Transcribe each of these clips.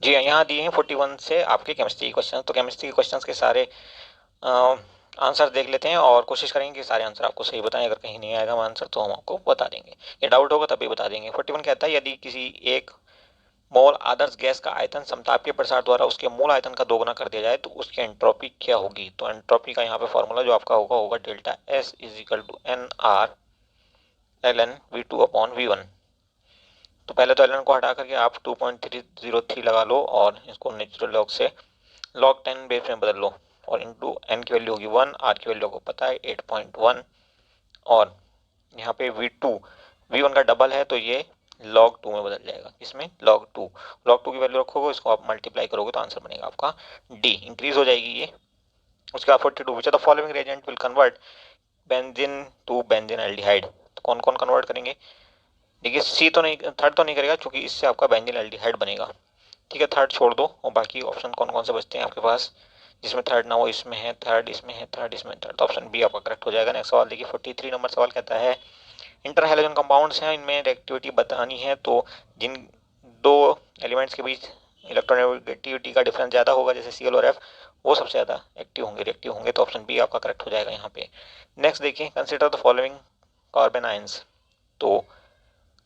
जी हाँ, यहाँ दिए हैं 41 से आपके केमिस्ट्री के क्वेश्चन। तो केमिस्ट्री के क्वेश्चन के सारे आंसर देख लेते हैं और कोशिश करेंगे कि सारे आंसर आपको सही बताएं। अगर कहीं नहीं आएगा आंसर तो हम आपको बता देंगे, या डाउट होगा तभी बता देंगे। 41 कहता है यदि किसी एक मोल आदर्श गैस का आयतन समतापीय प्रसार द्वारा उसके मूल आयतन का दोगुना कर दिया जाए तो उसकी एंट्रोपी क्या होगी। तो एंट्रोपी का यहाँ पे फॉर्मूला जो आपका होगा delta S is equal to N R L N V two upon V one. तो पहले तो एल एन को हटा करके आप 2.303 लगा लो और इसको नेचुरल लॉग से log 10 बेस में बदल लो और इंटू एन की वैल्यू होगी 1, आर की वैल्यू को पता है 8.1, और यहाँ पे V1 का डबल है तो ये log 2 में बदल जाएगा। इसमें log 2 की वैल्यू रखोगे, इसको आप मल्टीप्लाई करोगे तो आंसर बनेगा आपका डी, इंक्रीज हो जाएगी ये। उसके बाद 42 which are the following reagent will convert benzene to benzene aldehyde. तो कौन कौन कन्वर्ट करेंगे? देखिए सी तो नहीं, थर्ड तो नहीं करेगा क्योंकि इससे आपका बेंजीन एल्डिहाइड बनेगा। ठीक है, थर्ड छोड़ दो और बाकी ऑप्शन कौन कौन से बचते हैं आपके पास जिसमें थर्ड ना हो? इसमें है थर्ड, इसमें है थर्ड, इसमें थर्ड, तो ऑप्शन बी आपका करेक्ट हो जाएगा। नेक्स्ट सवाल देखिए 43 नंबर सवाल कहता है इंटर हैलोजन कंपाउंड्स हैं, इनमें रिएक्टिविटी बतानी है तो जिन दो एलिमेंट्स के बीच इलेक्ट्रोनेगेटिविटी का डिफरेंस ज़्यादा होगा जैसे Cl और F, वो सबसे ज़्यादा एक्टिव होंगे, रिएक्टिव होंगे। तो ऑप्शन बी आपका करेक्ट हो जाएगा यहाँ पे। नेक्स्ट देखिए consider the following carbon ions. तो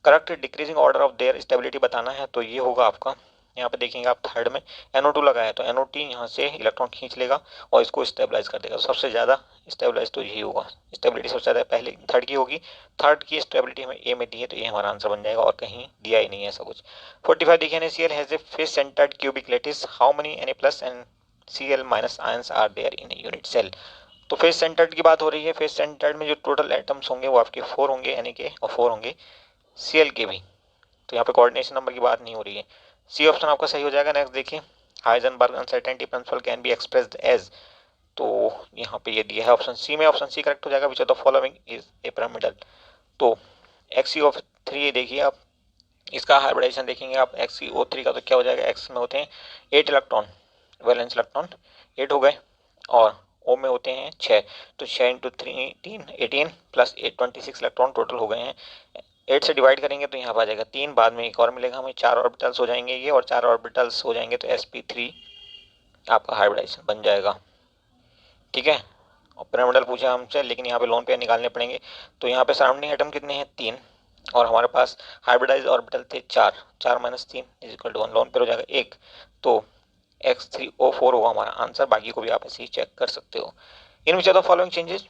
correct decreasing order of their stability बताना है तो ये होगा आपका, यहाँ पे देखेंगे आप थर्ड में NO2 लगा है तो NO2 यहाँ से इलेक्ट्रॉन खींच लेगा और इसको स्टेबलाइज कर देगा। सबसे ज़्यादा स्टेबलाइज तो यही होगा, स्टेबिलिटी सबसे ज़्यादा पहले थर्ड की होगी। थर्ड की स्टेबिलिटी हमें ए में दी है तो ये हमारा आंसर बन जाएगा और कहीं दिया ही नहीं है ऐसा कुछ। 45 देखिए NaCl has a face centred cubic lattice, how many Na+ and Cl- ions are there in a unit cell. तो फेस सेंटर्ड की बात हो रही है। फेस सेंटर्ड में जो टोटल एटम्स होंगे वो आपके 4 होंगे Na के और 4 होंगे Cl के भी। तो यहाँ पे कोऑर्डिनेशन नंबर की बात नहीं हो रही है। सी ऑप्शन आपका सही हो जाएगा। नेक्स्ट देखिए Heisenberg uncertainty principle can be expressed as. तो यहाँ पे ये दिया है ऑप्शन सी में, ऑप्शन सी करेक्ट हो जाएगा। विच of the following is a pyramidal. तो XeO3 देखिए आप, इसका हाइब्रिडाइजेशन देखेंगे आप XeO3 का तो क्या हो जाएगा, एक्स में होते हैं 8 इलेक्ट्रॉन, वैलेंस इलेक्ट्रॉन 8 हो गए और ओ में होते हैं 6, तो 6 इंटू 3 18 प्लस 8 26 इलेक्ट्रॉन टोटल हो गए हैं। 8 से डिवाइड करेंगे तो यहाँ पर आ जाएगा 3, बाद में एक और मिलेगा हमें, 4 ऑर्बिटल्स हो जाएंगे ये, और 4 ऑर्बिटल्स हो जाएंगे तो sp3 आपका हाइब्रिडाइजेशन बन जाएगा। ठीक है, और पिरामिडल पूछा हमसे लेकिन यहाँ पे लोन पेयर निकालने पड़ेंगे। तो यहाँ पे सराउंडिंग एटम कितने हैं 3 और हमारे पास हाइब्रिडाइज ऑर्बिटल थे 4, 4 minus 3 is equal to 1, lone pair हो जाएगा 1, तो X3O4 होगा हमारा आंसर। बाकी को भी आप ऐसे ही चेक कर सकते हो। In which are the following changes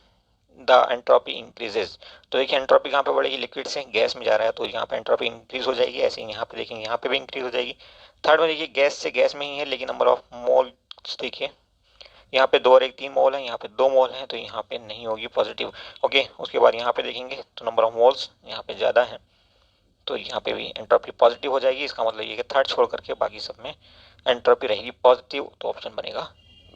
the entropy increases. तो देखिए एंट्रोपी कहाँ पे बढ़ेगी, लिक्विड से गैस में जा रहा है तो यहाँ पे एंट्रोपी इंक्रीज हो जाएगी। ऐसे ही यहाँ पे देखेंगे यहाँ पे भी इंक्रीज हो जाएगी। थर्ड में देखिए गैस से गैस में ही है लेकिन नंबर ऑफ मोल्स देखिए यहाँ पे 2 और 1 3 मोल है, यहाँ पे 2 मोल है तो यहाँ पे नहीं होगी पॉजिटिव। ओके, उसके बाद यहाँ पे देखेंगे तो नंबर ऑफ मोल्स यहाँ पे ज़्यादा है तो यहाँ पे भी एंट्रोपी पॉजिटिव हो जाएगी। इसका मतलब ये कि थर्ड छोड़ करके बाकी सब में एंट्रोपी रहेगी पॉजिटिव, तो ऑप्शन बनेगा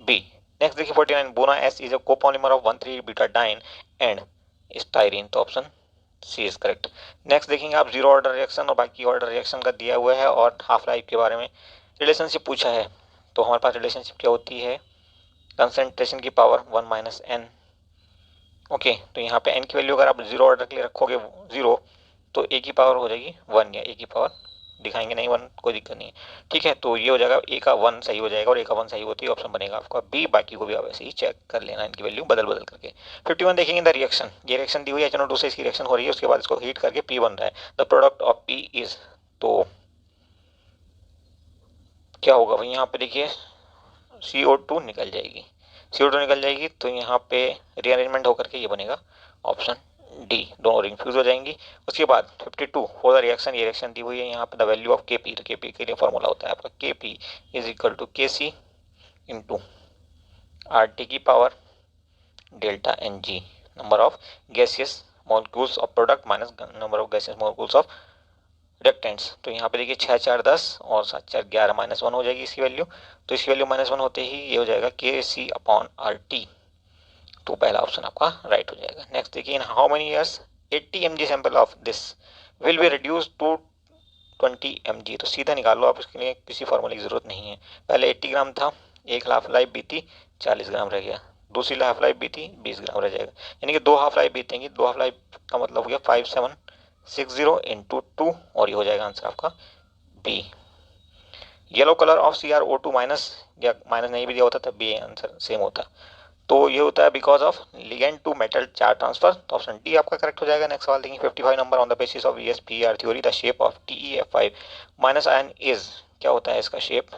बी। नेक्स्ट देखिए 49 Buna S is a copolymer of 1,3 butadiene and styrene, तो option C is correct. Next देखेंगे आप जीरो ऑर्डर रिएक्शन और बाकी ऑर्डर रिएक्शन का दिया हुआ है और हाफ लाइफ के बारे में रिलेशनशिप पूछा है। तो हमारे पास रिलेशनशिप क्या होती है, कंसेंट्रेशन की पावर 1 माइनस एन। ओके, तो यहाँ पे एन की वैल्यू अगर आप जीरो ऑर्डर के लिए रखोगे जीरो तो ए की पावर हो जाएगी 1, या ए की पावर दिखाएंगे नहीं 1, कोई दिक्कत नहीं है। ठीक है, तो ये हो जाएगा ए का 1 सही हो जाएगा और ए का 1 सही होती है, ऑप्शन बनेगा आपका बी। बाकी को भी आप ऐसे ही चेक कर लेना इनकी वैल्यू बदल बदल करके। 51 देखेंगे द रिएक्शन, ये रिएक्शन दी हुई है HNO2 से इसकी रिएक्शन हो रही है, उसके बाद इसको हीट करके पी बन रहा है। The product of P is, तो क्या होगा भाई यहाँ पे देखिए CO2 निकल जाएगी, CO2 निकल जाएगी तो यहाँ पे रीअरेंजमेंट होकर के ये बनेगा ऑप्शन डी, दोनों रिंग फ्यूज हो जाएंगी। उसके बाद 52 फॉर द रिएक्शन, ये रिएक्शन दी हुई है यहाँ पे द वैल्यू ऑफ Kp, तो Kp के लिए फॉर्मूला होता है आपका Kp is equal to Kc into RT की power delta Ng, number of gaseous molecules of product minus number of gaseous molecules of reactants. तो यहाँ पे देखिए 6 4 10 और 7 4 11 माइनस 1 हो जाएगी इसकी वैल्यू, तो इसकी वैल्यू माइनस 1 होते ही ये हो जाएगा Kc अपॉन RT, तो पहला ऑप्शन आपका राइट हो जाएगा। नेक्स्ट देखिए in how many years 80 mg sample of this will be reduce to 20 mg। तो सीधा निकाल लो आप, इसके लिए किसी फॉर्मूले की जरूरत नहीं है। पहले 80 ग्राम था, एक हाफ लाइफ बीती 40 ग्राम रह गया, दूसरी हाफ लाइफ बीती 20 ग्राम रह जाएगा, यानी कि 2 हाफ लाइफ बीतेंगी। 2 हाफ लाइफ का मतलब हो गया 5760 इंटू 2 और ये हो जाएगा आंसर आपका B. Yellow colour of CrO2 minus, या माइनस नहीं भी दिया होता तब भी आंसर सेम होता। तो ये होता है because of ligand to metal charge transfer. तो ऑप्शन डी आपका करेक्ट हो जाएगा। नेक्स्ट सवाल देखिए 55 number, on the basis of ESPR theory the shape of TeF5 minus ion is, क्या होता है इसका शेप?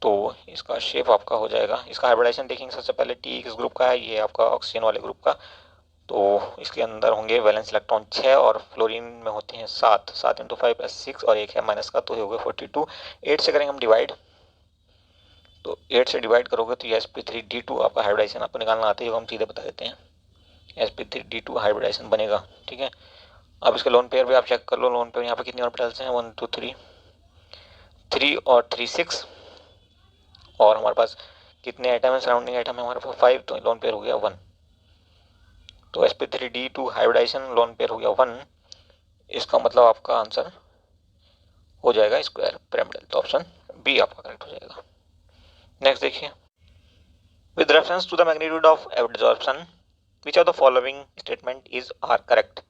तो इसका शेप आपका हो जाएगा, इसका हाइब्रिडाइजेशन देखेंगे सबसे पहले। टी किस ग्रुप का है? ये आपका ऑक्सीजन वाले ग्रुप का। तो इसके अंदर होंगे वैलेंस इलेक्ट्रॉन 6 और फ्लोरीन में होते हैं 7, 7 इंटू 5 प्लस 6 और एक है माइनस का, तो ये हो गया 42। 8 से करेंगे हम डिवाइड, तो 8 से डिवाइड करोगे तो ये sp3d2 आपका हाइब्रिडाइजेशन आपको निकालना आता है, हम सीधे बता देते हैं। sp3d2 हाइब्रिडाइजेशन बनेगा, ठीक है। अब इसके लोन पेयर भी आप चेक कर लो। लोन पेयर यहाँ पे कितने ऑर्बिटल्स हैं? 1 2 3, 3 और 3 6, और हमारे पास कितने एटम है? सराउंडिंग एटम है हमारे पास 5, तो लोन पेयर हो गया 1। तो sp3d2 हाइब्रिडाइजेशन लोन पेयर हो गया 1। इसका मतलब आपका आंसर हो जाएगा स्क्वायर पिरामिडल। तो ऑप्शन बी आपका करेक्ट हो जाएगा। नेक्स्ट देखिए, with reference to the magnitude of absorption, which of the following statement is are correct?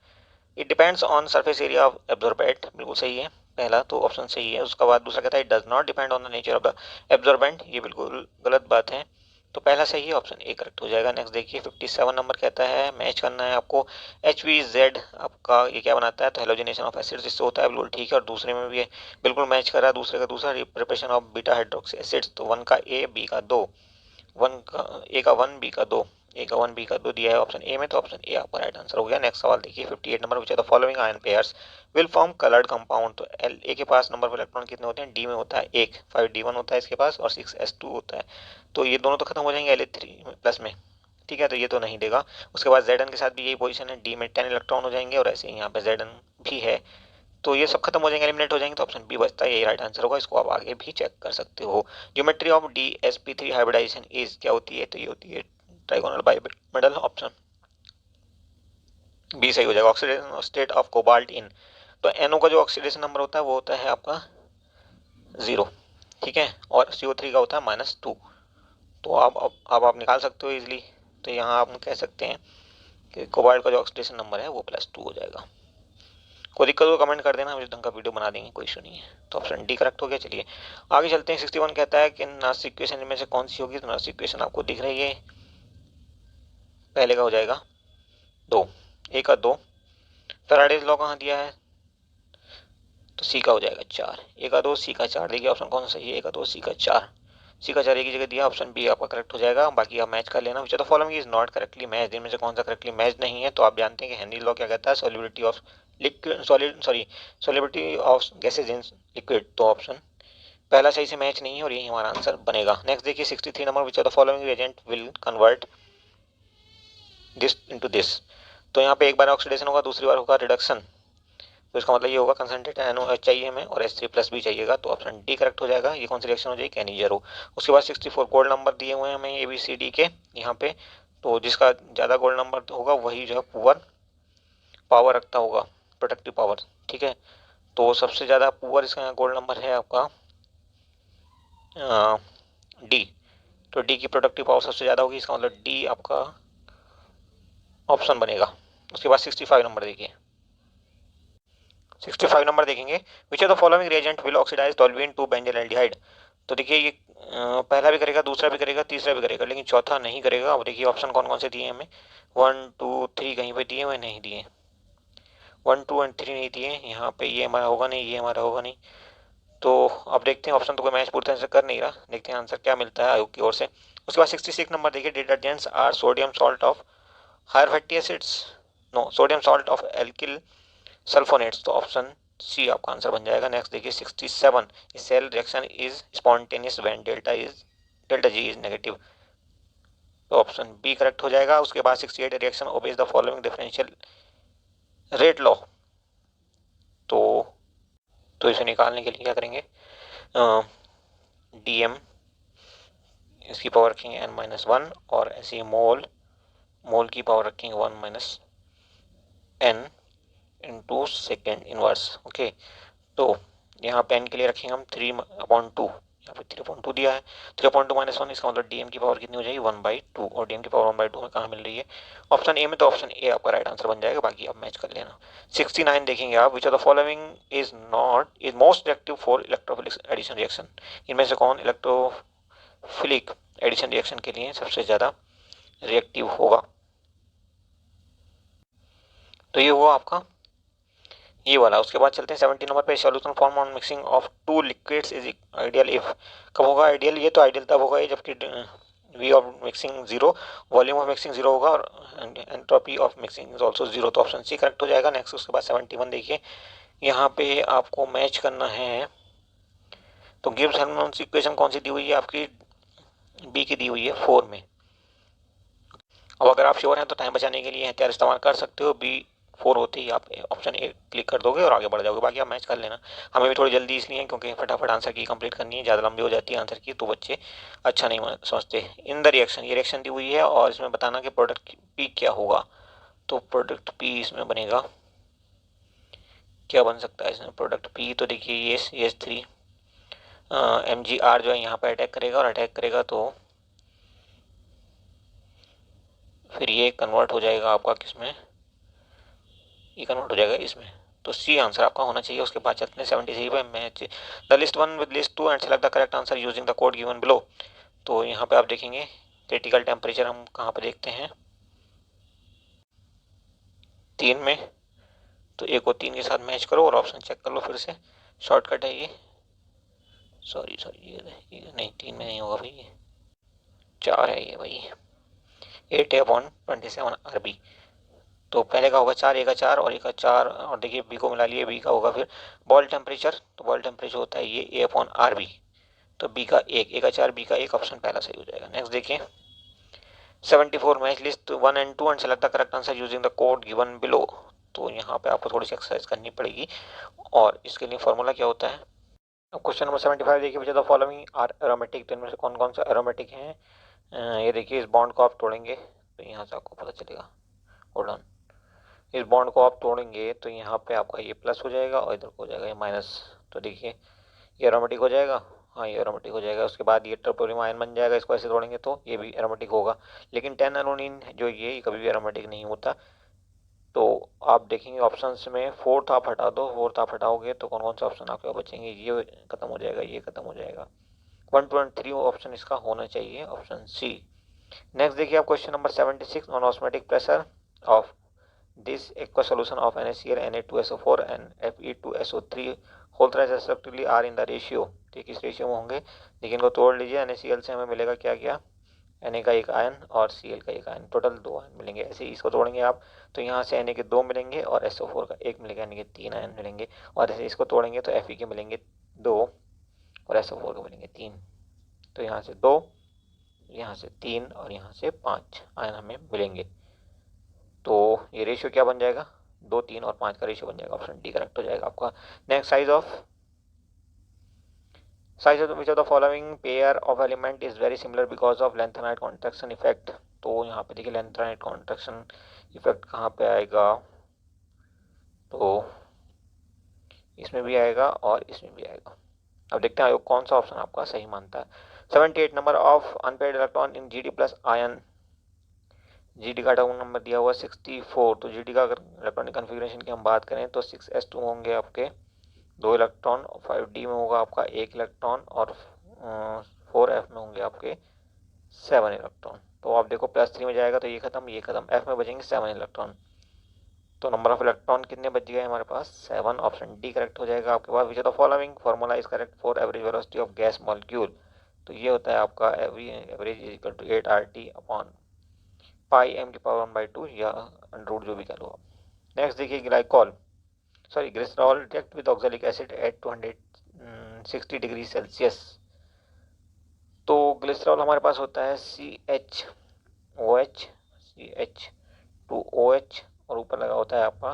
It depends on surface area of absorbent, बिल्कुल सही है, पहला तो ऑप्शन सही है। उसका बाद दूसरा कहता है it does not depend on the nature of the absorbent, ये बिल्कुल गलत बात है। तो पहला सही है, ऑप्शन ए करेक्ट हो जाएगा। नेक्स्ट देखिए 57 नंबर कहता है मैच करना है आपको HVZ आपका ये क्या बनाता है? तो हेलोजिनेशन ऑफ एसिड्स इससे होता है, बिल्कुल ठीक है। और दूसरे में भी बिल्कुल मैच कर रहा है, दूसरे का दूसरा preparation of beta hydroxy acids. तो 1 का ए, बी का 2, 1 का ए का 1, बी का 2, ए का 1, बी का 2 दिया है ऑप्शन ए में, तो ऑप्शन ए आपका राइट आंसर हो गया। नेक्स्ट सवाल देखिए 58 number, which are the following ion pairs will form coloured compound. तो एल ए के पास नंबर ऑफ इलेक्ट्रॉन कितने होते हैं? डी में होता है 1, 5d1 होता है इसके पास और 6s2 होता है। तो ये दोनों तो खत्म हो जाएंगे La3 प्लस में, ठीक है, तो ये तो नहीं देगा। उसके बाद Zn के साथ भी यही पोजीशन है, डी में 10 इलेक्ट्रॉन हो जाएंगे और ऐसे ही यहाँ पे Zn भी है, तो ये सब खत्म हो जाएंगे, एलिमिनेट हो जाएंगे, तो ऑप्शन बी बचता है, यही राइट आंसर होगा। इसको आप आगे भी चेक कर सकते हो। Geometry of DsP3 hybridisation is, क्या होती है? तो ये होती है ट्राइगोनल बाइमेटल, ऑप्शन बी सही हो जाएगा। ऑक्सीडेशन स्टेट ऑफ कोबाल्ट इन, तो NO का जो ऑक्सीडेशन नंबर होता है वो होता है आपका 0, ठीक है, और CO3 का होता है -2। तो आप निकाल सकते हो इजिली। तो यहाँ आप कह सकते हैं कि कोबाल्ट का जो ऑक्सीडेशन नंबर है वो +2 हो जाएगा। कोई दिक्कत हो कमेंट कर देना, हम इस ढंग का वीडियो बना देंगे, कोई इशू नहीं है। तो ऑप्शन डी करेक्ट हो गया। चलिए आगे चलते हैं। 61 कहता है कि नास्ट इक्वेशन में से कौन सी होगी? तो नास्ट इक्वेशन आपको दिख रही है, पहले का हो जाएगा 2, ए का 2। फैराडेज लॉ कहाँ दिया है? तो सी का हो जाएगा 4, ए का 2, सी का 4। देखिए ऑप्शन कौन सा सही है? ए का 2, सी का 4, सी का 4 एक ही जगह दिया, ऑप्शन बी आपका करेक्ट हो जाएगा। बाकी आप मैच कर लेना। विच of the following is not correctly match, इनमें से कौन सा करेक्टली मैच नहीं है? तो आप जानते हैं कि हेनरी लॉ क्या कहता है? Solubility of liquid solid solubility of gases in liquid. तो ऑप्शन पहला सही से मैच नहीं है और यही हमारा आंसर बनेगा। नेक्स्ट देखिए 63 number, which of the following reagent will convert this into this. तो यहाँ पे एक बार ऑक्सीडेशन होगा, दूसरी बार होगा रिडक्शन, तो इसका मतलब ये होगा कंसंट्रेटेड NaOH चाहिए हमें और H3+ भी चाहिएगा, तो ऑप्शन डी करेक्ट हो जाएगा। ये कौन सी रिएक्शन हो जाएगी? कैनिजरो। उसके बाद 64 गोल्ड नंबर दिए हुए हैं हमें ABCD के यहाँ पे, तो जिसका ज़्यादा गोल्ड नंबर होगा वही जो है पुअर पावर रखता होगा, प्रोटेक्टिव पावर, ठीक है। तो सबसे ज़्यादा पुअर इसका गोल्ड नंबर है आपका डी, तो डी की प्रोडक्टिव पावर सबसे ज़्यादा होगी, इसका मतलब डी आपका ऑप्शन बनेगा। उसके बाद 65 नंबर देखिए, 65 नंबर देखेंगे, which of the following reagent will oxidise toluene to benzaldehyde. तो देखिए ये पहला भी करेगा, दूसरा भी करेगा, तीसरा भी करेगा, लेकिन चौथा नहीं करेगा। अब देखिए ऑप्शन कौन कौन से दिए हमें? 1 2 3 कहीं पे दिए हुए नहीं दिए, 1 2 और 3 नहीं दिए यहाँ पे, ये हमारा होगा नहीं, ये हमारा होगा नहीं। तो अब देखते हैं, ऑप्शन तो कोई मैच पूरी तरह से कर नहीं रहा, देखते हैं आंसर क्या मिलता है आयोग की ओर से। उसके बाद 66 नंबर देखिए, detergents are sodium salt of higher fatty acids, no sodium salt of alkyl sulphonates, तो ऑप्शन सी आपका आंसर बन जाएगा। नेक्स्ट देखिए 67, cell reaction is spontaneous when delta G is negative, तो ऑप्शन बी करेक्ट हो जाएगा। उसके बाद 68, reaction obeys the following differential rate law. तो इसे निकालने के लिए क्या करेंगे? डीएम इसकी पावर रखेंगे n-1 और ऐसे मोल की पावर रखेंगे 1 - n into second inverse. Okay, तो यहाँ पे n के लिए रखेंगे हम 3/2, यहाँ पे 3.2 दिया है, 3.2 माइनस 1, इसका मतलब डीएम की पावर कितनी हो जाएगी 1/2, और डीएम की पावर 1/2 में कहाँ मिल रही है ऑप्शन ए में, तो ऑप्शन ए आपका राइट आंसर बन जाएगा, बाकी आप मैच कर लेना। 69 देखेंगे आप, which of the following is most reactive for electrophilic addition reaction, इनमें से कौन इलेक्ट्रोफिलिक एडिशन रिएक्शन के लिए सबसे ज्यादा रिएक्टिव होगा। तो ये हुआ आपका ये वाला। उसके बाद चलते हैं 70 नंबर पे, solution form on mixing of two liquids is ideal if, कब होगा आइडियल, ये तो आइडियल तब होगा जबकि V of mixing zero, volume of mixing zero होगा, और entropy of mixing is also zero, तो ऑप्शन सी करेक्ट हो जाएगा। नेक्स्ट उसके बाद 71 देखिए, यहाँ पे आपको मैच करना है, तो गिब्स हेल्महोल्ट्ज इक्वेशन कौन सी दी हुई है आपकी, बी की दी हुई है 4 में। अब अगर आप श्योर हैं तो टाइम बचाने के लिए हथियार इस्तेमाल कर सकते हो, बी 4 होते ही आप ऑप्शन ए क्लिक कर दोगे और आगे बढ़ जाओगे, बाकी आप मैच कर लेना। हमें भी थोड़ी जल्दी इसलिए क्योंकि फटाफट आंसर की कंप्लीट करनी है, ज़्यादा लंबी हो जाती है आंसर की तो बच्चे अच्छा नहीं समझते। इन द रिएक्शन, ये रिएक्शन दी हुई है और इसमें बताना कि प्रोडक्ट पी क्या होगा, तो प्रोडक्ट पी इसमें बनेगा, क्या बन सकता है इसमें प्रोडक्ट पी, तो देखिए ये 3 MgR जो है यहाँ पर अटैक करेगा, और अटैक करेगा तो फिर ये कन्वर्ट हो जाएगा आपका किसमें, ये कन्वर्ट हो जाएगा इसमें, तो सी आंसर आपका होना चाहिए। उसके बाद चलते हैं 73 पे, match the list 1 with list 2 and select the correct answer using the code given below. तो यहाँ पे आप देखेंगे क्रिटिकल टेम्परेचर हम कहाँ पे देखते हैं 3 में, तो एक और 3 के साथ मैच करो और ऑप्शन चेक कर लो फिर से, शॉर्टकट है ये, सॉरी ये नहीं 3 में नहीं होगा भाई, ये 4 है ये भाई, 8/27 RB, तो पहले का होगा 4, ए का 4 और ए का 4, और देखिए बी को मिला लिए, बी का होगा फिर बॉल टेम्परेचर, तो बॉल टेम्परेचर होता है ये A/RB, तो बी का 1, ए का 4, बी का 1, ऑप्शन पहला सही हो जाएगा। नेक्स्ट देखिए 74 match list 1 and 2 and select the correct answer using the code given below. तो यहाँ पे आपको थोड़ी सी एक्सरसाइज करनी पड़ेगी, और इसके लिए फॉर्मूला क्या होता है। अब क्वेश्चन नंबर 75 देखिए, which of the following are aromatic, तो इनमें से कौन कौन सा एरोमेटिक है। ये देखिए इस बॉन्ड को आप तोड़ेंगे तो यहाँ से आपको पता चलेगा, होल्ड ऑन, इस बॉन्ड को आप तोड़ेंगे तो यहाँ पे आपका ये प्लस हो जाएगा और इधर को हो जाएगा ये माइनस, तो देखिए ये एरोमेटिक हो जाएगा, हाँ ये एरोमेटिक हो जाएगा। उसके बाद ये ट्रोपोनियम आयन बन जाएगा, इसको ऐसे तोड़ेंगे तो ये भी एरोमेटिक होगा, लेकिन 10 एलोनिन जो ये कभी भी एरोमेटिक नहीं होता। तो आप देखेंगे ऑप्शंस में फोर्थ आप हटा दो, फोर्थ आप हटाओगे तो कौन कौन से ऑप्शन आपके बचेंगे, ये खत्म हो जाएगा, ये खत्म हो जाएगा, 1, 2 एंड 3 ऑप्शन इसका होना चाहिए, ऑप्शन सी। नेक्स्ट देखिए आप question number 76, non osmotic pressure of this aqueous solution of NaCl, Na2SO4 and Fe2SO3 whole thrice respectively are in the ratio, ठीक इस रेशियो में होंगे, लेकिन इनको तोड़ लीजिए, NaCl से हमें मिलेगा क्या क्या, Na का एक आयन और Cl का एक आयन, टोटल 2 आयन मिलेंगे। ऐसे ही इसको तोड़ेंगे आप तो यहाँ से Na के 2 मिलेंगे और SO4 का 1 मिलेगा, यानी कि 3 आयन मिलेंगे, और ऐसे इसको तोड़ेंगे तो Fe के मिलेंगे 2 और SO4 के मिलेंगे 3, तो यहाँ से 2, यहाँ से 3 और यहाँ से 5 आयन हमें मिलेंगे। तो ये रेशियो क्या बन जाएगा, 2, 3 और 5 का रेशियो बन जाएगा, ऑप्शन डी करेक्ट हो जाएगा आपका। Next size of which of the following pair of element is very similar because of lanthanide contraction effect. तो यहाँ पे देखिए लेंथेनाइट कॉन्ट्रैक्शन इफेक्ट कहाँ पे आएगा, तो इसमें भी आएगा और इसमें भी आएगा। अब देखते हैं आयोग कौन सा ऑप्शन आपका सही मानता है। 78 number of unpaired electron in GD plus ion, GD का एटॉमिक नंबर दिया हुआ 64, तो GD का अगर इलेक्ट्रॉनिक कन्फिग्रेशन की हम बात करें तो 6s2 होंगे आपके 2 इलेक्ट्रॉन, 5D में होगा आपका 1 इलेक्ट्रॉन, और 4f में होंगे आपके 7 इलेक्ट्रॉन। तो आप देखो +3 में जाएगा तो ये खत्म, f में बचेंगे 7 इलेक्ट्रॉन, तो नंबर ऑफ इलेक्ट्रॉन कितने बच गए हमारे पास 7, ऑप्शन डी करेक्ट हो जाएगा आपके पास। Which of the following formula is correct for average velocity of gas molecule, तो ये होता है आपका average is equal to 8RT upon pi m की पावर 1/2 या अंडर जो भी कह लो आप। नेक्स्ट देखिए glycerol react with oxalic acid at 260 degree Celsius. तो ग्लिसरॉल हमारे पास होता है CHOH और ऊपर लगा होता है आपका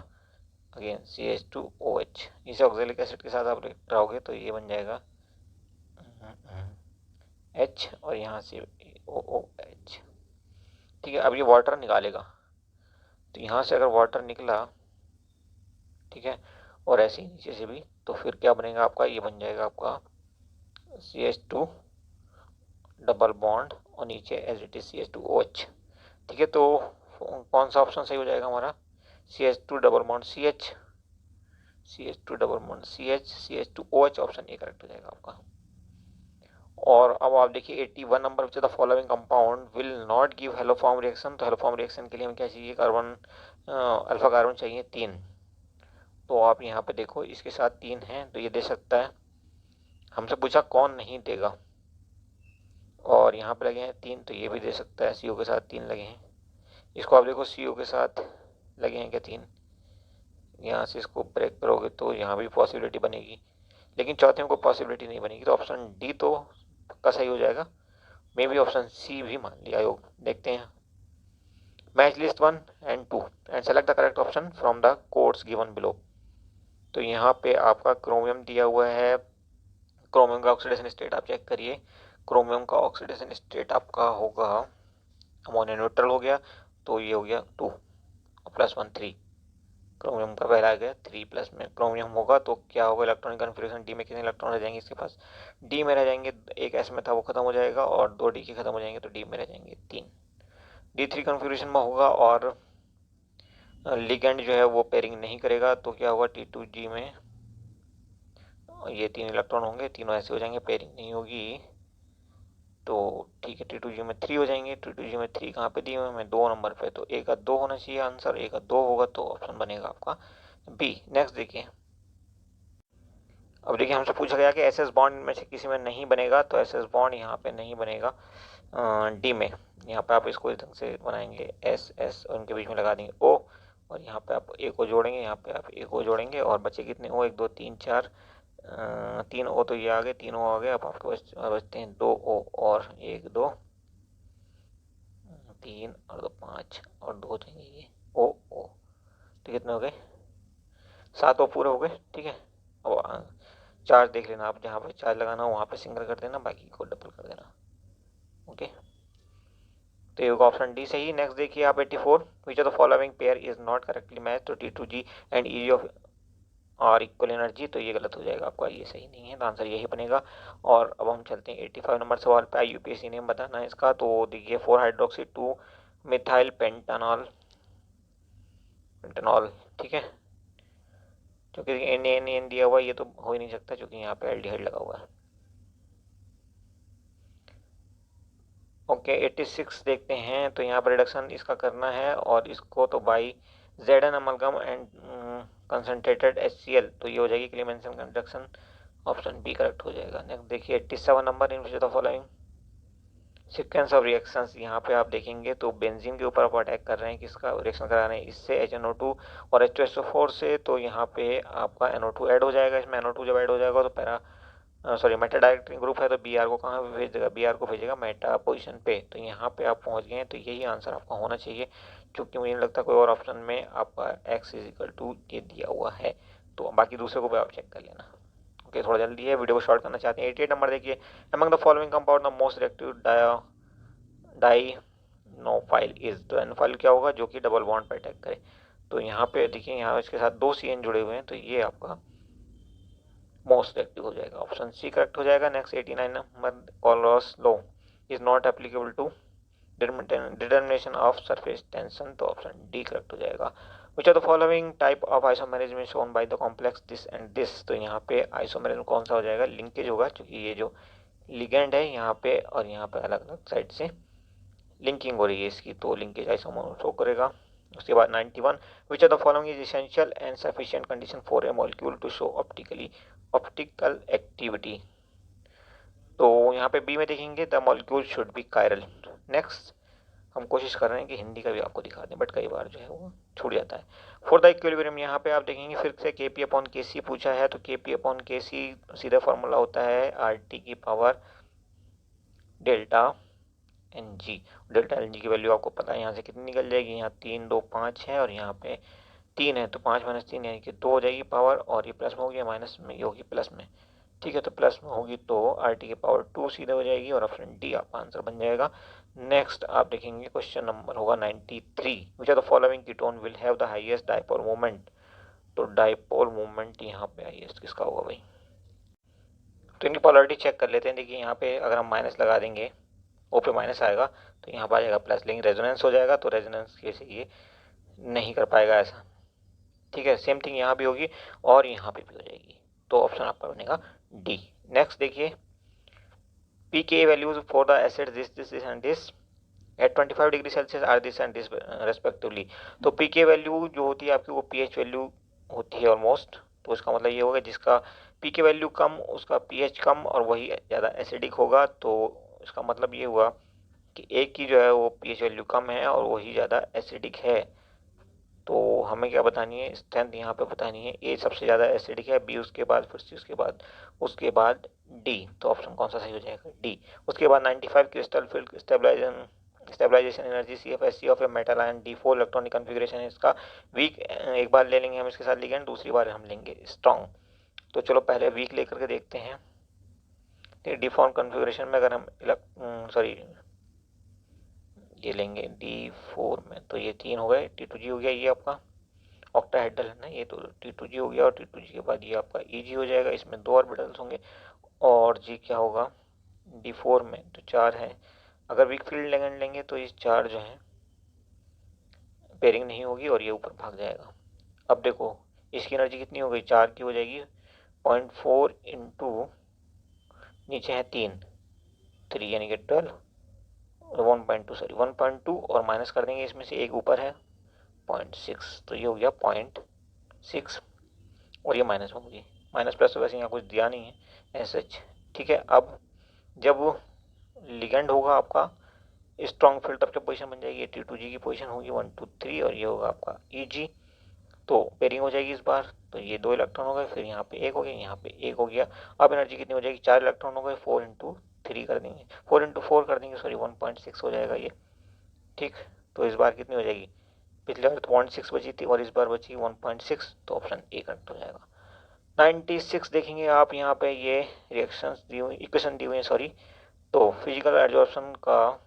अगेन CH2OH। इसे ऑक्सैलिक एसिड के साथ आप रहोगे तो ये बन जाएगा H और यहाँ से OOH, ठीक है। अब ये वाटर निकालेगा, तो यहाँ से अगर वाटर निकला, ठीक है, और ऐसे ही नीचे से भी, तो फिर क्या बनेगा आपका, ये बन जाएगा आपका CH2 डबल बॉन्ड और नीचे एज इट इज CH2OH। ठीक है, तो कौन सा ऑप्शन सही हो जाएगा हमारा? CH2 double bond CH, CH2 double bond CH, CH2OH, option A correct हो जाएगा आपका। और अब आप देखिए 81 number, which the following compound will not give hello form reaction. तो हेलो फॉर्म रिएक्शन के लिए हमें क्या चाहिए? कार्बन, अल्फा कार्बन चाहिए 3। तो आप यहाँ पे देखो इसके साथ 3 है तो ये दे सकता है। हमसे पूछा कौन नहीं देगा, और यहाँ पे लगे हैं 3 तो ये भी दे सकता है। CO के साथ 3 लगे हैं। इसको आप देखो CO के साथ लगे हैं क्या 3? यहाँ से इसको ब्रेक करोगे तो यहाँ भी पॉसिबिलिटी बनेगी, लेकिन चौथे में कोई पॉसिबिलिटी नहीं बनेगी। तो ऑप्शन डी तो पक्का सही हो जाएगा। मे भी ऑप्शन सी भी मान लिया योग। देखते हैं। Match list 1 and 2 and select the correct option from the codes given below. तो यहाँ पे आपका क्रोमियम दिया हुआ है। क्रोमियम का ऑक्सीडेशन स्टेट आप चेक करिए। क्रोमियम का ऑक्सीडेशन स्टेट आपका होगा, अमोनिया न्यूट्रल हो गया तो ये हो गया 2 प्लस 1 3। क्रोमियम का पहला आ गया 3 प्लस में क्रोमियम होगा तो क्या होगा? इलेक्ट्रॉनिक कन्फिग्रेशन डी में कितने इलेक्ट्रॉन रह जाएंगे इसके पास? डी में रह जाएंगे, एक एस में था वो खत्म हो जाएगा, और 2 डी के खत्म हो जाएंगे तो डी में रह जाएंगे 3। D3 कन्फिग्रेशन में होगा और लिगेंड जो है वो पेयरिंग नहीं करेगा तो क्या होगा? T2G में ये 3 इलेक्ट्रॉन होंगे, तीनों ऐसे हो जाएंगे, पेयरिंग नहीं होगी तो ठीक है। T2G में 3 हो जाएंगे। T2G में 3 कहाँ पे दिए हुए हैं? 2 नंबर पे, तो 1 का 2 होना चाहिए आंसर। 1 का 2 होगा तो ऑप्शन बनेगा आपका बी। नेक्स्ट देखिए। अब देखिए हमसे पूछा गया कि SS बॉन्ड में से किसी में नहीं बनेगा, तो SS बॉन्ड यहाँ पे नहीं बनेगा डी में। यहाँ पे आप इसको इस ढंग से बनाएंगे, SS और उनके बीच में लगा देंगे O, और यहाँ पे आप ए को जोड़ेंगे, यहाँ पे आप ए को जोड़ेंगे, और बचे कितने O? 1 2 3 4, 3 O तो ये आ गए, 3 O आ गए। अब आपके बचते हैं 2 O, और 1 2 3 और 2 5 और 2 देंगे ये O O। तो कितने हो गए? 7 O पूरे हो गए। ठीक है, अब चार्ज देख लेना आप, जहाँ पे चार्ज लगाना हो वहाँ पे सिंगल कर देना, बाकी को डबल कर देना। ओके, तो ये होगा ऑप्शन डी सही। नेक्स्ट देखिए आप 84, which of the following pair is not correctly match to T2G and E of are equal energy. तो ये गलत हो जाएगा आपका, ये सही नहीं है, तो आंसर यही बनेगा। और अब हम चलते हैं 85 नंबर सवाल पे। UPSC नेम बताना है इसका। तो देखिए 4 हाइड्रोक्सी 2 मिथाइल पेंटानॉल, पेंटानॉल। ठीक है, क्योंकि एन दिया हुआ है, ये तो हो ही नहीं सकता क्योंकि यहाँ पे एल्डिहाइड लगा हुआ है। ओके 86 देखते हैं। तो यहाँ पर रिडक्शन इसका करना है, और इसको तो by Zn amalgam and concentrated HCl, तो ये हो जाएगी Clemmensen reduction. Option B correct हो जाएगा। नेक्स्ट देखिए 87 number, in which of the following sequence of reactions. यहाँ पे आप देखेंगे तो बेंजीन के ऊपर आप अटैक कर रहे हैं, किसका रिएक्शन करा रहे हैं? इससे HNO2 और H2SO4 से। तो यहाँ पे आपका NO2 ऐड हो जाएगा। इसमें NO2 जब ऐड हो जाएगा तो मेटा डायरेक्टरी ग्रुप है, तो Br को कहाँ भेज देगा? Br को भेजेगा मेटा पोजीशन पे। तो यहाँ पे आप पहुँच गए हैं, तो यही आंसर आपका होना चाहिए, क्योंकि मुझे नहीं लगता कोई और ऑप्शन में आपका x = ये दिया हुआ है। तो बाकी दूसरे को भी आप चेक कर लेना। ओके, थोड़ा जल्दी है, वीडियो को शॉर्ट करना चाहते हैं। 88 नंबर देखिए, among the following compound the most reactive dienophile is. तो एनोफाइल क्या होगा? जो कि डबल बॉन्ड पर अटैक करे। तो यहाँ पे देखिए, यहाँ इसके साथ 2 CN जुड़े हुए हैं, तो ये आपका मोस्ट रिएक्टिव हो जाएगा। ऑप्शन सी करेक्ट हो जाएगा। नेक्स्ट 89 नंबर, Kohlrausch law is not applicable to determination of surface tension. तो ऑप्शन डी करेक्ट हो जाएगा। Which are the following type of isomerism is shown by the complex this and this. तो यहाँ पे isomerism कौन सा हो जाएगा? लिंकेज होगा, क्योंकि ये जो लिगेंड है यहाँ पे और यहाँ पे अलग अलग साइड से लिंकिंग हो रही है इसकी, तो लिंकेज आइसोमर शो करेगा। उसके बाद 91, which are the following is essential and sufficient condition for a molecule to show optical activity. तो यहाँ पे बी में देखेंगे the molecule should be chiral. Next हम कोशिश कर रहे हैं कि हिंदी का भी आपको दिखा दें, बट कई बार जो है वो छूट जाता है। फॉर द इक्विलिब्रियम यहाँ पे आप देखेंगे फिर से Kp/Kc पूछा है, तो Kp/Kc सीधा फॉर्मूला होता है RT की power delta NG। Delta NG की वैल्यू आपको पता है, यहाँ से कितनी निकल जाएगी? यहाँ 3 2 5 है, और यहाँ पे 3 है, तो 5 - 3 यानी कि 2 हो जाएगी पावर, और ये प्लस में होगी या माइनस में? ये होगी प्लस में। ठीक है, तो प्लस में होगी तो RT की पावर 2 सीधे हो जाएगी, और ऑप्शन डी आपका आंसर बन जाएगा। नेक्स्ट आप देखेंगे क्वेश्चन नंबर होगा 93, which are the following ketone will have the highest dipole moment. तो डाइपोल मोमेंट यहाँ पे हाईएस्ट किसका होगा भाई? तो इनकी पोलैरिटी चेक कर लेते हैं। देखिए यहाँ पे अगर हम माइनस लगा देंगे, ओ पे माइनस आएगा तो यहाँ पर आ जाएगा प्लस, लेकिन रेजोनेंस हो जाएगा तो रेजोनेंस कैसे ये नहीं कर पाएगा ऐसा। ठीक है, सेम थिंग यहाँ भी होगी और यहाँ पे भी हो जाएगी, तो ऑप्शन आपका बनेगा डी। नेक्स्ट देखिए, pK values for the acid this and this at 25 degree Celsius are this and this respectively. तो pK वैल्यू जो होती है आपकी वो pH वैल्यू होती है ऑलमोस्ट, तो इसका मतलब ये होगा जिसका pK वैल्यू कम उसका pH कम और वही ज़्यादा एसिडिक होगा। तो इसका मतलब ये हुआ कि एक की जो है वो pH वैल्यू कम है और वही ज़्यादा एसिडिक है। तो हमें क्या बतानी है, स्ट्रेंथ यहाँ पे बतानी है। ए सबसे ज़्यादा एसिडिक है, बी उसके बाद, फिर सी उसके बाद डी। तो ऑप्शन कौन सा सही हो जाएगा, डी। उसके बाद 95 crystal field stabilization energy CFSC of a metal ion D4 electronic configuration है इसका वीक। एक बार ले लेंगे हम इसके साथ लिगेंड, दूसरी बार हम लेंगे स्ट्रॉन्ग। तो चलो पहले वीक लेकर के देखते हैं। डिफॉर्म कन्फिग्रेशन में अगर हम ये लेंगे D4 में, तो ये 3 हो गए, T2G हो गया, ये आपका ऑक्टाहेड्रल है ना ये, तो T2G हो गया और T2G के बाद ये आपका EG हो जाएगा, इसमें 2 ऑर्बिटल्स होंगे और G क्या होगा D4 में, तो 4 है। अगर वीक फील्ड लिगेंड लेंगे तो ये 4 जो है पेयरिंग नहीं होगी और ये ऊपर भाग जाएगा। अब देखो इसकी एनर्जी कितनी हो गई, 4 की हो जाएगी 0.4 इंटू नीचे है 3 यानी कि 12 और 1.2 और माइनस कर देंगे इसमें से, एक ऊपर है 0.6, तो ये हो गया 0.6 और ये माइनस होगी। माइनस प्लस तो वैसे यहाँ कुछ दिया नहीं है ऐसा। ठीक है, अब जब लिगेंड होगा आपका स्ट्रॉन्ग फील्ड तब क्या पोजीशन बन जाएगी, T2G की पोजीशन होगी 1 2 3 और ये होगा आपका EG। तो पेयरिंग हो जाएगी इस बार, तो ये 2 इलेक्ट्रॉन हो गए, फिर यहाँ पे 1 हो गया, यहाँ पे 1 हो गया। अब एनर्जी कितनी हो जाएगी, 4 इलेक्ट्रॉन हो गए, 4 इंटू 3 कर देंगे, 4 इंटू 4 कर देंगे, सॉरी 1.6 हो जाएगा ये। ठीक, तो इस बार कितनी हो जाएगी, पिछले बार 0.6 बची थी और इस बार बची 1.6, तो ऑप्शन ए करेक्ट हो जाएगा। 96 देखेंगे आप, यहाँ पे ये रिएक्शंस दी हुई, इक्वेशन दी हुई है सॉरी। तो फिजिकल एब्जॉर्प्शन का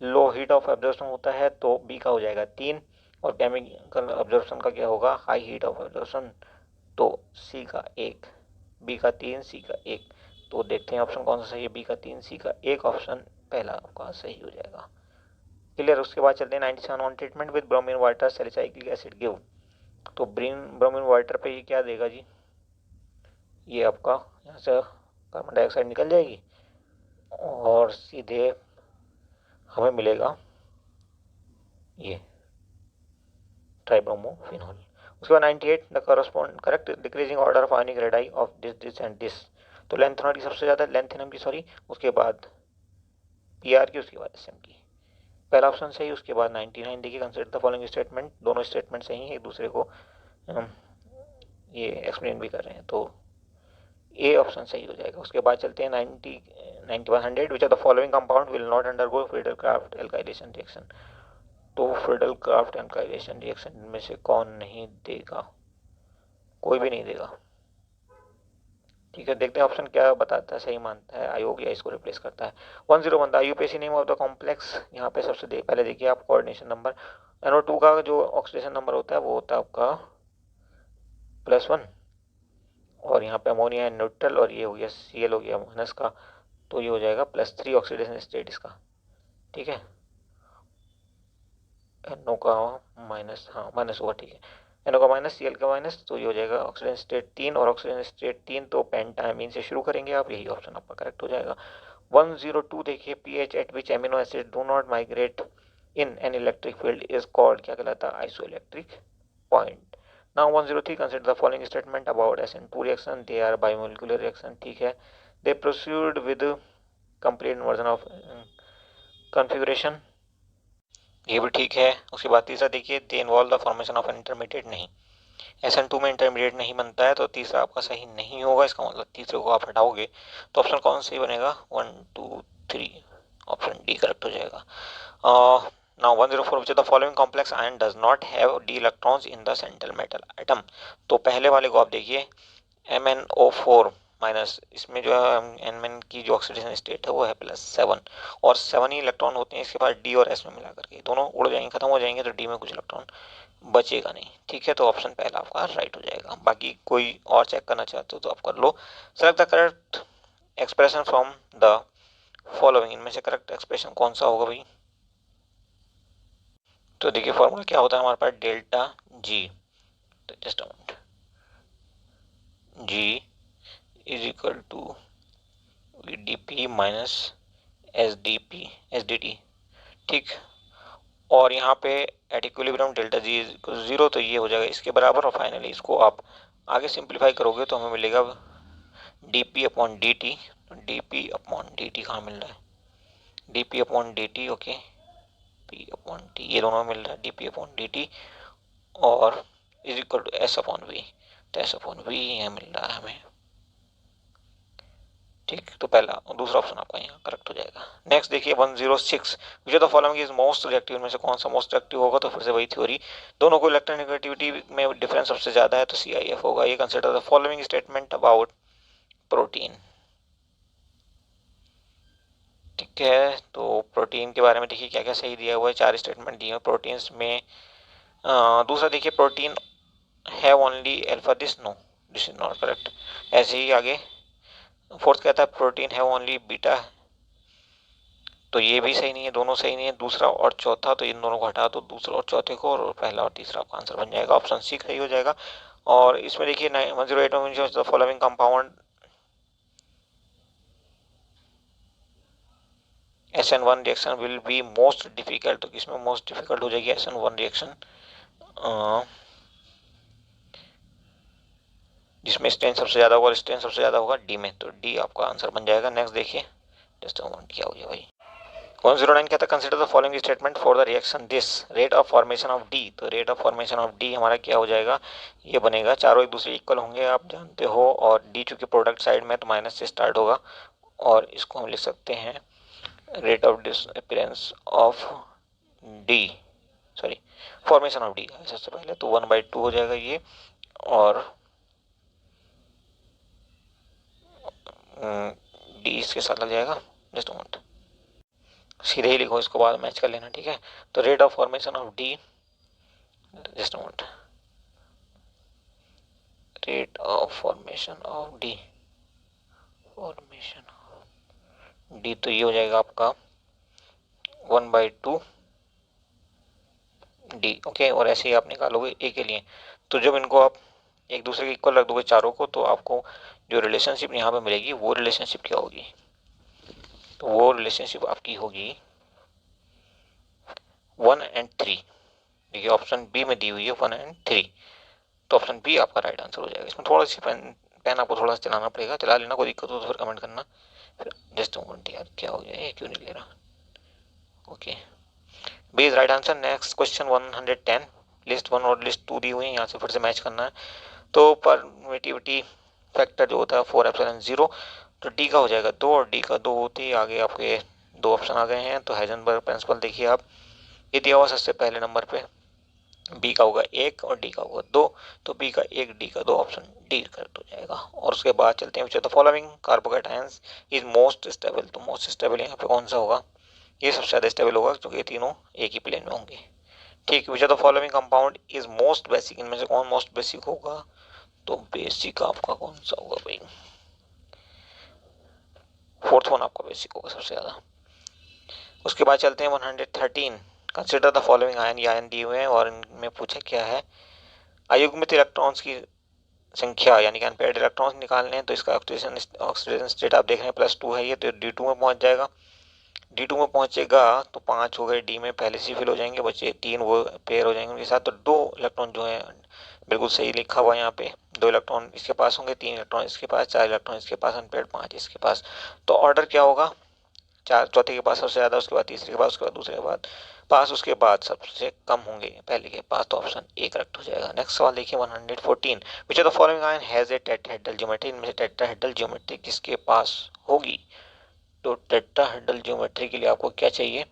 लो हीट ऑफ एब्जॉर्प्शन होता है तो बी का हो जाएगा 3 और केमिकल एब्जॉर्प्शन का क्या होगा हाई हीट ऑफ एब्जॉर्प्शन, तो सी का 1, बी का 3 सी का 1। तो देखते हैं ऑप्शन कौन सा सही है, बी का 3 सी का 1 ऑप्शन पहला आपका सही हो जाएगा। क्लियर, उसके बाद चलते हैं 97 on treatment with bromine water salicylic acid give. तो ब्रोमीन वाटर पे ये क्या देगा जी, ये आपका यहाँ से कार्बन डाइऑक्साइड निकल जाएगी और सीधे हमें मिलेगा ये ट्राइब्रोमोफिनॉल। उसके बाद 98 the correspond correct decreasing order of ionic radii of this and this. तो लेंथेनॉल की सबसे ज़्यादा, लेंथेनम की सॉरी, उसके बाद PR की, उसके बाद SM की। पहला ऑप्शन सही, उसके बाद 99 देखिए कंसिडर द फॉलोइंग स्टेटमेंट, दोनों स्टेटमेंट सही हैं, एक दूसरे को ये एक्सप्लेन भी कर रहे हैं, तो ए ऑप्शन सही हो जाएगा। उसके बाद चलते हैं 9100 which are the following compound will not undergo Friedel Crafts alkylation reaction. तो फ्रीडल-क्राफ्ट एल्काइलेशन रिएक्शन में से कौन नहीं देगा, कोई भी नहीं देगा। ठीक है, देखते हैं ऑप्शन क्या बताता है, सही मानता है आयोग या इसको रिप्लेस करता है। 101 the UPSC name of the complex. यहाँ पे सबसे पहले देखिए आप कोऑर्डिनेशन नंबर, NO2 का जो ऑक्सीडेशन नंबर होता है वो होता है आपका +1 और यहाँ पे अमोनिया है न्यूट्रल और ये हो गया Cl हो गया माइनस का, तो ये हो जाएगा +3 ऑक्सीडेशन स्टेट इसका। ठीक है, NO का माइनस, हाँ माइनस होगा, ठीक है, NO का माइनस Cl का माइनस, तो ये हो जाएगा ऑक्सीजन स्टेट 3 और ऑक्सीजन स्टेट 3 तो पेंटामीन से शुरू करेंगे आप, यही ऑप्शन आपका करेक्ट हो जाएगा। 102 देखिए pH at which amino acid do not migrate in an electric field is called, क्या कहलाता है, isoelectric point. Now 103 consider the following statement about SN2 reaction, they are bimolecular reaction. ठीक है, they proceed with complete inversion of configuration, ये भी ठीक है। उसके बाद तीसरा देखिए, they involve the formation of an intermediate, नहीं, SN2 में इंटरमीडिएट नहीं बनता है, तो तीसरा आपका सही नहीं होगा। इसका मतलब तीसरे को आप हटाओगे तो ऑप्शन कौन सही बनेगा, 1 2 3 ऑप्शन डी करेक्ट हो जाएगा। Now 104 which the following complex ion does not have d electrons in the central metal atom. तो पहले वाले को आप देखिए MnO4 माइनस, इसमें जो है NMN की जो ऑक्सीडेशन स्टेट है वो है +7 और 7 ही इलेक्ट्रॉन होते हैं इसके पास D और S में मिला करके, दोनों उड़ जाएंगे, खत्म हो जाएंगे, तो D में कुछ इलेक्ट्रॉन बचेगा नहीं। ठीक है, तो ऑप्शन पहला आपका राइट हो जाएगा। बाकी कोई और चेक करना चाहते हो तो आप कर लो। Select the correct expression from the following, इनमें से करेक्ट एक्सप्रेशन कौन सा होगा भाई? तो देखिए फॉर्मूला क्या होता है हमारे पास, डेल्टा जी, तो just G is equal to VDP minus SDT. ठीक, और यहाँ पे at equilibrium delta G is zero, तो ये हो जाएगा इसके बराबर। और फाइनली इसको आप आगे सिंप्लीफाई करोगे तो हमें मिलेगा D P upon D T. D P upon D T कहाँ मिल रहा है? D P upon D T, okay, P upon T, ये दोनों मिल रहा है, D P upon D T, और is equal to S upon V, तो एस अपॉन वी यहाँ मिल रहा है हमें। ठीक, तो पहला और दूसरा ऑप्शन आपका यहाँ करेक्ट हो जाएगा। नेक्स्ट देखिए 106, विच of the following is most reactive, में से कौन सा मोस्ट रिएक्टिव होगा? तो फिर से वही थ्योरी, दोनों को इलेक्ट्रोनेगेटिविटी में डिफरेंस सबसे ज्यादा है तो CIF होगा। ये consider the following statement about protein. ठीक है, तो प्रोटीन के बारे में देखिए क्या क्या सही दिया हुआ है, 4 स्टेटमेंट दिए हुए प्रोटीन्स में। दूसरा देखिए protein have only alpha, this is not correct. ऐसे ही आगे फोर्थ कहता है प्रोटीन हैव ओनली बीटा, तो ये भी सही नहीं है, दोनों सही नहीं है। दूसरा और चौथा, तो इन दोनों को हटा दो, दूसरा और चौथे को, और पहला और तीसरा आपका आंसर बन जाएगा, ऑप्शन सी सही हो जाएगा। और इसमें देखिए 108 में following compound SN1 reaction will be most difficult, तो किसमें मोस्ट डिफिकल्ट हो जाएगी SN1 रिएक्शन? जिसमें स्ट्रेन सबसे ज्यादा होगा, स्ट्रेन सबसे ज्यादा होगा डी में, तो डी आपका आंसर बन जाएगा। नेक्स्ट देखिए जस्ट क्या हो गया भाई, 109 कहता है consider the following statement for the reaction this rate of formation of D, तो rate of formation of D हमारा क्या हो जाएगा? ये बनेगा, चारों एक दूसरे इक्वल होंगे आप जानते हो, और डी चूंकि प्रोडक्ट साइड में तो माइनस से स्टार्ट होगा, और इसको हम लिख सकते हैं rate of disappearance of D, sorry formation of D सबसे पहले, तो 1/2 हो जाएगा ये, और डी इसके साथ लग जाएगा, जस्ट मोमेंट, सीधे ही लिखो, इसको बाद मैच कर लेना। ठीक है, तो rate of formation of D, just moment, rate of formation of D, formation of D, तो ये हो जाएगा आपका 1/2 डी, ओके। और ऐसे ही आप निकालोगे ए के लिए, तो जब इनको आप एक दूसरे के इक्वल रख दोगे चारों को, तो आपको जो रिलेशनशिप यहाँ पे मिलेगी वो रिलेशनशिप क्या होगी? तो वो रिलेशनशिप आपकी होगी 1 और 3। देखिए ऑप्शन बी में दी हुई है 1 और 3, तो ऑप्शन बी आपका राइट आंसर हो जाएगा। इसमें थोड़ा सी पेन आपको थोड़ा सा चलाना पड़ेगा, चला लेना, कोई दिक्कत हो तो फिर कमेंट करना। फिर जस्ट मोमेंट यार, क्या हो गया, ये क्यों नहीं ले रहा? Okay, B is right answer. Next question 110, list 1 और लिस्ट 2 दी हुई है, यहाँ से फिर से मैच करना है। तो परमिटिविटी फैक्टर जो होता है 4ε0, तो डी का हो जाएगा 2, और डी का 2 होते ही आगे आपके दो ऑप्शन आ गए हैं। तो हाइजेनबर्ग प्रिंसिपल देखिए आप, ये दिया हुआ सबसे पहले नंबर पे, बी का होगा 1 और डी का होगा 2, तो बी का 1 डी का 2, ऑप्शन डी करेक्ट हो जाएगा। और उसके बाद चलते हैं which of the following carbocations is most stable, तो मोस्ट स्टेबल यहाँ पे कौन सा होगा? ये सबसे ज्यादा स्टेबल होगा क्योंकि ये तीनों एक ही प्लेन में होंगे। ठीक, विच of the following compound is most basic, इनमें से कौन मोस्ट बेसिक होगा? तो बेसिक आपका कौन सा होगा भाई? फोर्थ वन आपका बेसिक होगा सबसे ज्यादा। उसके बाद चलते हैं 113, कंसिडर द फॉलोइंग आयन, ये आयन दिए हुए हैं और इनमें पूछा क्या है, अयुग्मित इलेक्ट्रॉन्स की संख्या यानी कि अनपेयर्ड इलेक्ट्रॉन्स निकालने हैं। तो इसका ऑक्सीडेशन स्टेट आप देख रहे हैं +2 है ये, तो D2 में पहुंच जाएगा। D2 में पहुंचेगा तो 5 हो गए, डी में पहले से फिल हो जाएंगे, बचे 3 वो पेयर हो जाएंगे उनके साथ, तो 2 इलेक्ट्रॉन जो है बिल्कुल सही लिखा हुआ है यहाँ पे, 2 इलेक्ट्रॉन इसके पास होंगे, 3 इलेक्ट्रॉन इसके पास, 4 इलेक्ट्रॉन इसके पास, अनपेयर्ड 5 इसके पास। तो ऑर्डर क्या होगा? चौथे के पास सबसे ज्यादा, उसके बाद तीसरे के पास, उसके बाद दूसरे के बाद पास, उसके बाद सबसे कम होंगे पहले के पास, तो ऑप्शन ए करेक्ट हो जाएगा। नेक्स्ट सवाल देखिए 114, विच of the following ion has a tetrahedral geometry, इनमें से टेट्राहेड्रल ज्योमेट्री किसके पास होगी? तो टेट्राहेड्रल ज्योमेट्री के लिए आपको क्या चाहिए?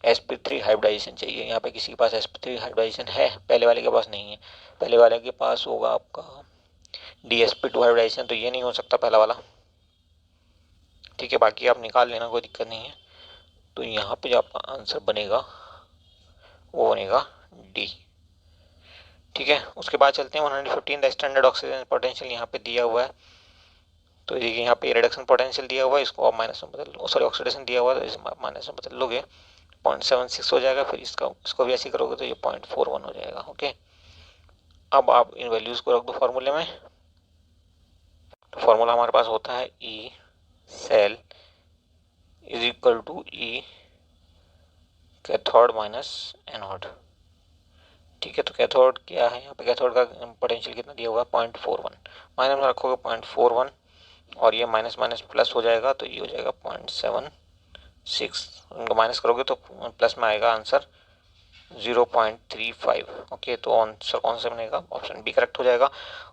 sp3 हाइब्रिडाइजेशन चाहिए। यहाँ पे किसी के पास sp3 हाइब्रिडाइजेशन है? पहले वाले के पास नहीं है, पहले वाले के पास होगा आपका dsp2 हाइब्रिडाइजेशन, तो ये नहीं हो सकता पहला वाला। ठीक है, बाकी आप निकाल लेना, कोई दिक्कत नहीं है। तो यहाँ पे जो आपका आंसर बनेगा वो बनेगा डी, ठीक है, उसके बाद चलते हैं 115 द स्टैंडर्ड ऑक्सीजन पोटेंशियल यहाँ पे दिया हुआ है। तो देखिए यहाँ पे रिडक्शन पोटेंशियल दिया हुआ है, इसको आप माइनस में बदल लो, सॉरी ऑक्सीडेशन दिया हुआ है तो इसे आप माइनस में बदल लोगे, 0.76 हो जाएगा। फिर इसको भी ऐसे करोगे तो ये 0.41 हो जाएगा। ओके, अब आप इन वैल्यूज को रख दो फॉर्मूले में। तो फॉर्मूला हमारे पास होता है E cell is equal to E cathode minus anode. ठीक है, तो कैथोड क्या है, यहाँ पे कैथोड का पोटेंशियल कितना दिया हुआ है 0.41, माइनस में रखोगे 0.41 और ये माइनस माइनस प्लस हो जाएगा तो ये हो जाएगा 0.76, उनको माइनस करोगे तो प्लस में आएगा आंसर 0.35। ओके, तो आंसर कौन सा बनेगा, ऑप्शन बी करेक्ट हो जाएगा।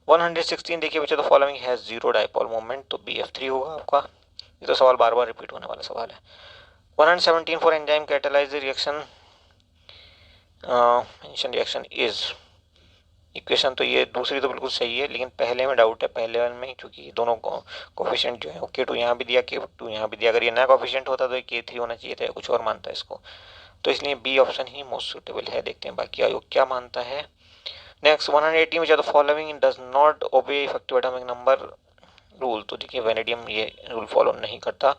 116 देखिए बच्चों, तो following has zero dipole moment, तो BF3 होगा आपका। ये तो सवाल बार बार रिपीट होने वाला सवाल है। 117 for enzyme catalyse reaction mention reaction is, equation तो ये दूसरी तो बिल्कुल सही है, लेकिन पहले में डाउट है, पहले वाले में, क्योंकि दोनों कोफिशिएंट जो है K2 यहाँ भी दिया K2 यहाँ भी दिया, अगर ये नया कोफिशिएंट होता तो K3 होना चाहिए था, कुछ और मानता है इसको, तो इसलिए बी ऑप्शन ही मोस्ट सुटेबल है। देखते हैं बाकी आयोग क्या मानता है। Next 118 which are the following does not obey effective atomic number rule, तो देखिए वेनेडियम ये रूल फॉलो नहीं करता।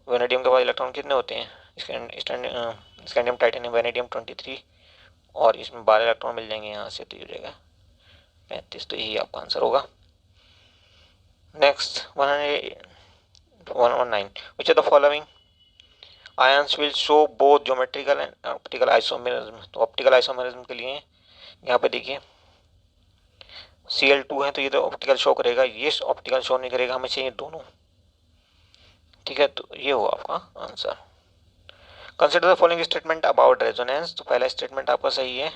वेनेडियम के पास इलेक्ट्रॉन कितने होते हैं, स्कैंडियम टाइटेनियम वेनेडियम 23, और इसमें 12 इलेक्ट्रॉन मिल जाएंगे यहाँ से, तो ये हो जाएगा 35, तो यही आपका आंसर होगा। Next 119 which are the following ions will show both geometrical and optical isomerism, तो ऑप्टिकल आइसोमेरिज्म के लिए यहाँ पे देखिए Cl2 है तो ये तो ऑप्टिकल शो करेगा, ये ऑप्टिकल शो नहीं करेगा, हमें चाहिए दोनों। ठीक है, तो ये हुआ आपका answer. Consider the following statement about resonance, तो पहला स्टेटमेंट आपका सही है,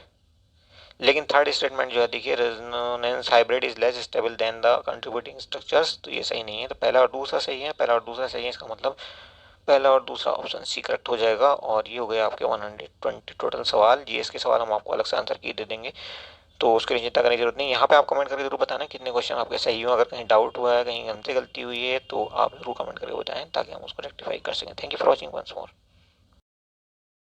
लेकिन थर्ड स्टेटमेंट जो है देखिए resonance hybrid is less stable then the contributing structures, तो ये सही नहीं है। तो पहला और दूसरा सही है, पहला और दूसरा सही है, इसका मतलब पहला और दूसरा ऑप्शन सी करेक्ट हो जाएगा। और ये हो गए आपके 120 टोटल सवाल। जीएस के सवाल हम आपको अलग से आंसर की दे देंगे, तो उसके लिए चिंता करने की जरूरत नहीं। यहाँ पे आप कमेंट करके जरूर बताना कितने क्वेश्चन आपके सही हो, अगर कहीं डाउट हुआ है, कहीं हमसे गलती हुई है, तो आप जरूर कमेंट करके बताएं ताकि हम उसको रेक्टिफाई कर सकें। Thank you for watching once more.